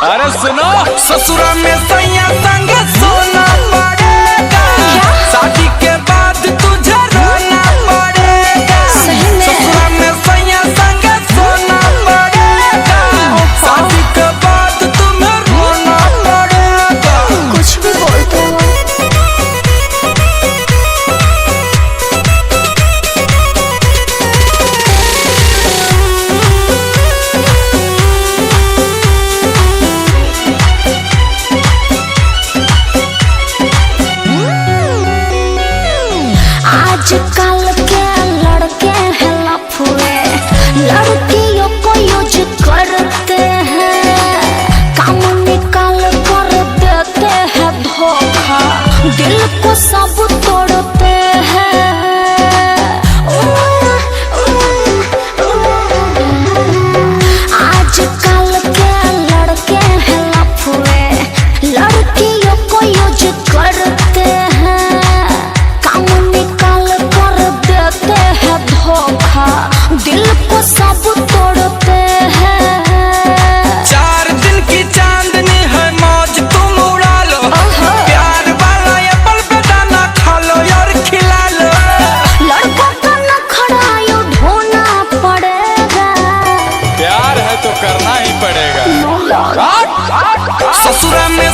अरे सुनो, ससुरा में सैया संग सोना पड़ेगा, शादी के बाद तुझे रोना पड़ेगा। ससुरा में सैया संग सोना पड़ेगा, शादी के बाद तुम्हें रोना पड़ेगा। कुछ भी बोलते हो। आजकल के लड़के हैं लफुए, लड़कियों को यूज करते हैं, काम निकाल कर देते हैं धोखा, दिल को सब तोड़ते हैं। आजकल के लड़के हैं लफुए, लड़कियों को यूज करते हैं, दिल को सब तोड़ते हैं। 4 दिन की चांदनी है, मौज तुम उड़ा लो, प्यार वाला एप्पल पे दाना खा लो और खिला लो। लड़कों का नखरा यूं ढोना पड़ेगा, प्यार है तो करना ही पड़ेगा। ससुरा में